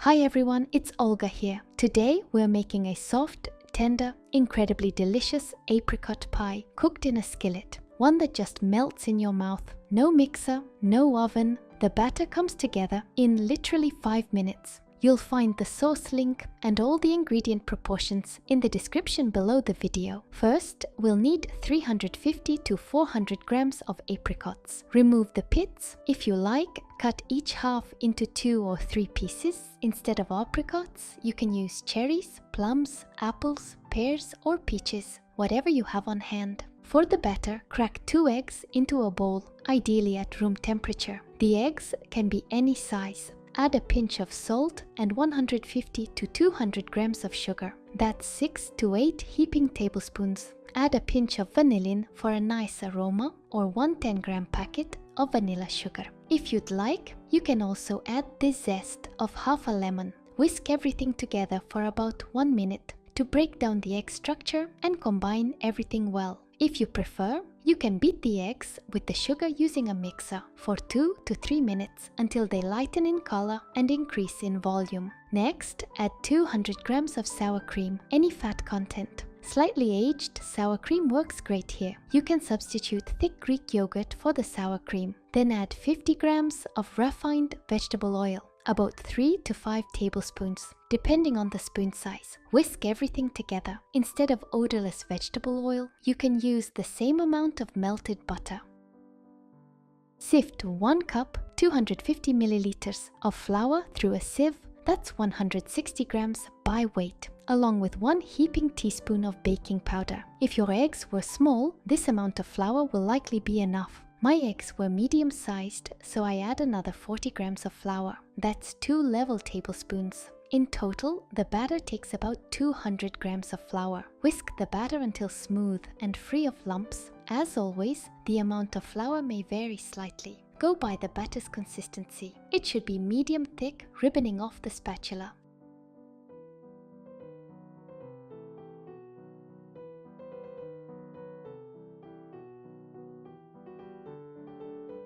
Hi everyone, it's Olga here. Today we're making a soft, tender, incredibly delicious apricot pie cooked in a skillet. One that just melts in your mouth. No mixer, no oven. The batter comes together in literally 5 minutes. You'll find the sauce link and all the ingredient proportions in the description below the video. First, we'll need 350 to 400 grams of apricots. Remove the pits. If you like, cut each half into 2 or 3 pieces. Instead of apricots, you can use cherries, plums, apples, pears or peaches, whatever you have on hand. For the batter, crack 2 eggs into a bowl, ideally at room temperature. The eggs can be any size. Add a pinch of salt and 150 to 200 grams of sugar. That's 6 to 8 heaping tablespoons. Add a pinch of vanillin for a nice aroma or 1 10-gram packet of vanilla sugar. If you'd like, you can also add the zest of half a lemon. Whisk everything together for about 1 minute to break down the egg structure and combine everything well. If you prefer, you can beat the eggs with the sugar using a mixer for 2 to 3 minutes until they lighten in color and increase in volume. Next, add 200 grams of sour cream, any fat content. Slightly aged sour cream works great here. You can substitute thick Greek yogurt for the sour cream. Then add 50 grams of refined vegetable oil, about 3 to 5 tablespoons, depending on the spoon size. Whisk everything together. Instead of odorless vegetable oil, you can use the same amount of melted butter. Sift 1 cup, 250 milliliters of flour through a sieve, that's 160 grams by weight, along with 1 heaping teaspoon of baking powder. If your eggs were small, this amount of flour will likely be enough. My eggs were medium-sized, so I add another 40 grams of flour. That's 2 level tablespoons. In total, the batter takes about 200 grams of flour. Whisk the batter until smooth and free of lumps. As always, the amount of flour may vary slightly. Go by the batter's consistency. It should be medium thick, ribboning off the spatula.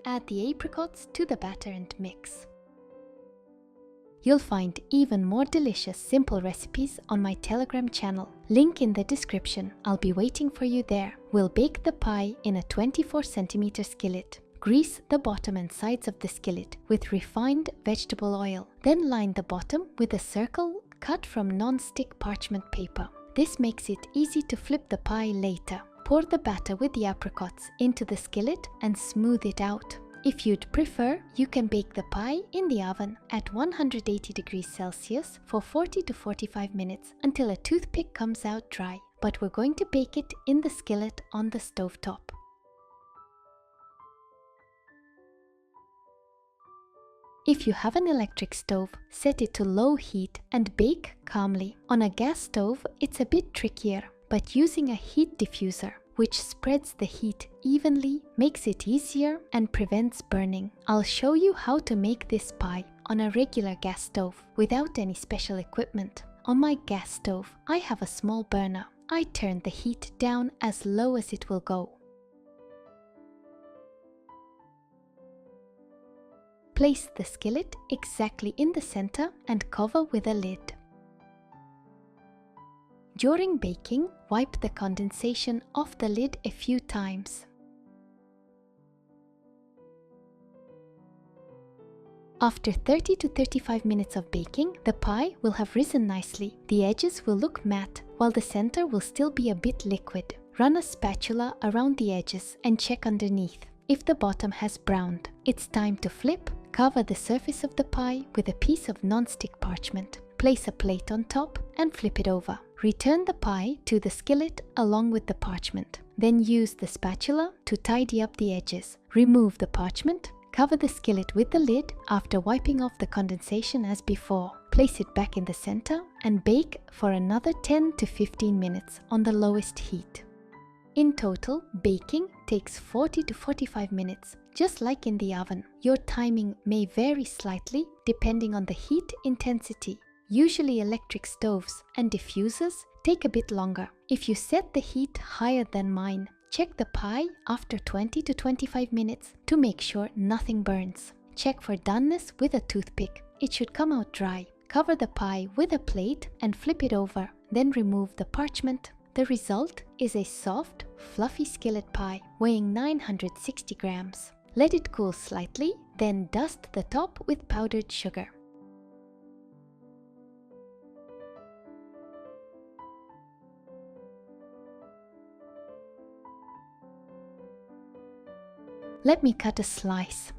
Add the apricots to the batter and mix. You'll find even more delicious simple recipes on my Telegram channel. Link in the description. I'll be waiting for you there. We'll bake the pie in a 24 centimeter skillet. Grease the bottom and sides of the skillet with refined vegetable oil. Then line the bottom with a circle cut from non-stick parchment paper. This makes it easy to flip the pie later. Pour the batter with the apricots into the skillet and smooth it out. If you'd prefer, you can bake the pie in the oven at 180 degrees Celsius for 40 to 45 minutes until a toothpick comes out dry. But we're going to bake it in the skillet on the stovetop. If you have an electric stove, set it to low heat and bake calmly. On a gas stove, it's a bit trickier, but using a heat diffuser, which spreads the heat evenly, makes it easier and prevents burning. I'll show you how to make this pie on a regular gas stove without any special equipment. On my gas stove, I have a small burner. I turn the heat down as low as it will go. Place the skillet exactly in the center and cover with a lid. During baking, wipe the condensation off the lid a few times. After 30 to 35 minutes of baking, the pie will have risen nicely. The edges will look matte, while the center will still be a bit liquid. Run a spatula around the edges and check underneath. If the bottom has browned, it's time to flip. Cover the surface of the pie with a piece of non-stick parchment. Place a plate on top and flip it over. Return the pie to the skillet along with the parchment. Then use the spatula to tidy up the edges. Remove the parchment. Cover the skillet with the lid after wiping off the condensation as before. Place it back in the center and bake for another 10 to 15 minutes on the lowest heat. In total, baking takes 40 to 45 minutes, just like in the oven. Your timing may vary slightly depending on the heat intensity. Usually electric stoves and diffusers take a bit longer. If you set the heat higher than mine, check the pie after 20 to 25 minutes to make sure nothing burns. Check for doneness with a toothpick. It should come out dry. Cover the pie with a plate and flip it over, then remove the parchment. The result is a soft, fluffy skillet pie weighing 960 grams. Let it cool slightly, then dust the top with powdered sugar. Let me cut a slice.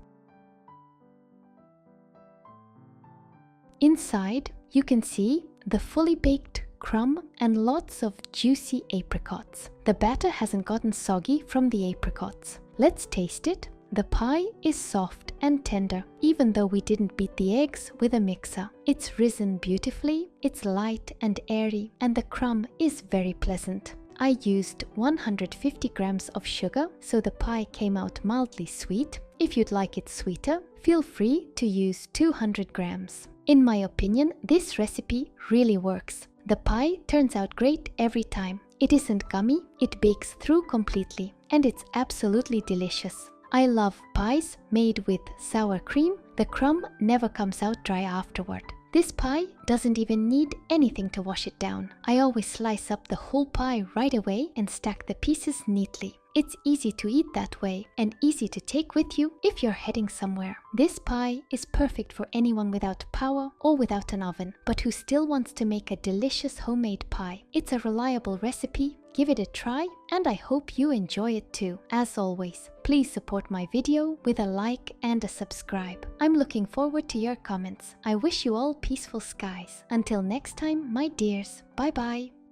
Inside, you can see the fully baked crumb and lots of juicy apricots. The batter hasn't gotten soggy from the apricots. Let's taste it. The pie is soft and tender, even though we didn't beat the eggs with a mixer. It's risen beautifully, it's light and airy, and the crumb is very pleasant. I used 150 grams of sugar, so the pie came out mildly sweet. If you'd like it sweeter, feel free to use 200 grams. In my opinion, this recipe really works. The pie turns out great every time. It isn't gummy, it bakes through completely, and it's absolutely delicious. I love pies made with sour cream. The crumb never comes out dry afterward. This pie doesn't even need anything to wash it down. I always slice up the whole pie right away and stack the pieces neatly. It's easy to eat that way and easy to take with you if you're heading somewhere. This pie is perfect for anyone without power or without an oven, but who still wants to make a delicious homemade pie. It's a reliable recipe. Give it a try, and I hope you enjoy it too. As always, please support my video with a like and a subscribe. I'm looking forward to your comments. I wish you all peaceful skies. Until next time, my dears, bye bye.